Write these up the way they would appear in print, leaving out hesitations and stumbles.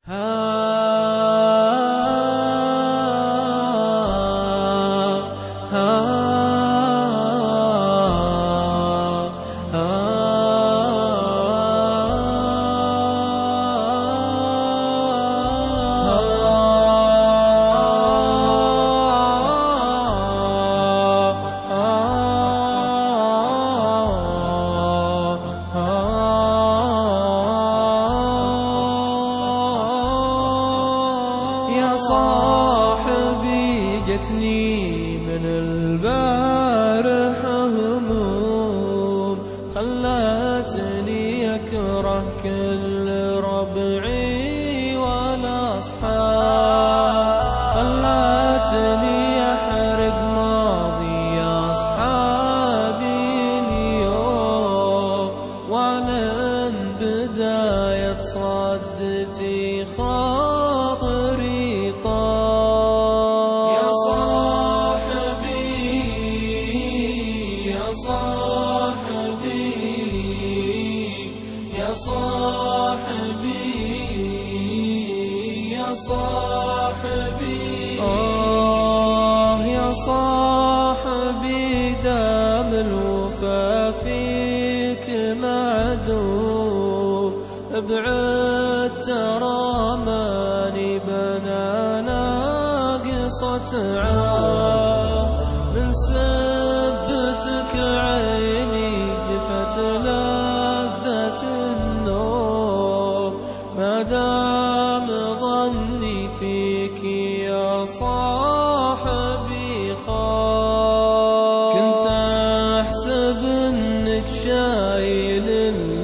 يا صاحبي جتني من البارح هموم، خلتني أكره كل ربعي والأصحاب، خلتني أحرق ماضي أصحابي اليوم، وأعلن بداية صدتي خاطري طال. يا صاحبي يا صاحبي يا صاحبي يا صاحبي يا صاحبي دام الوفا فيك معدوم، ابعد ترى ماني بنا ناقصة عام، من سبتك عيني جفت لذة النوم، ما دام ظني فيك يا صاحبي خاب. كنت أحسب إنك شايل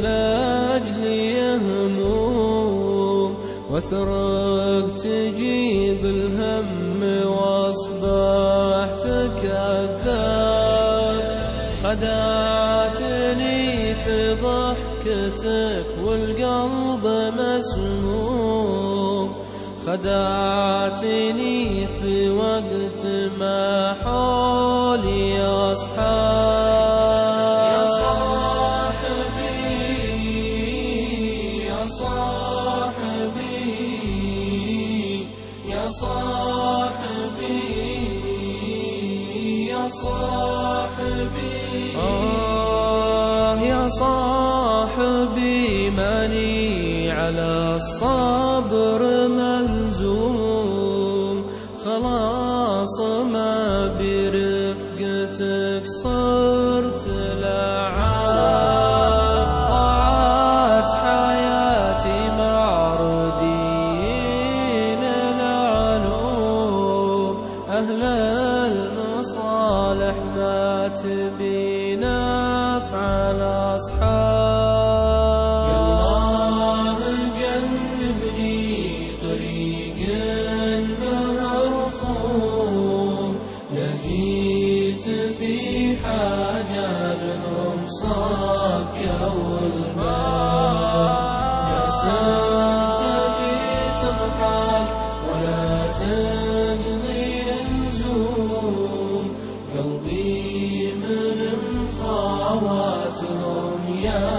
لأجلي هموم، واثرك تجيب الهم واصبحت كذاب، خدعتني في ضحكتك والقلب مسموم، خدعتني في وقت ما حولي أصحاب. يا صاحبي يا صاحبي يا صاحبي يا صاحبي يا صاحبي ماني على الصبر ملزوم، خلاص ما برفقتك صرت لعاب، ضاعت حياتي مع ردين العلوم، أهل المصالح ما تبي نفع الأصحاب. يا الله جنبني طريق مرسوم، لجيت في حاجة لهم صكوا الماء، يا سنت بتضحك ولا تقضي الزوم، قلبي من مخاواتهم يا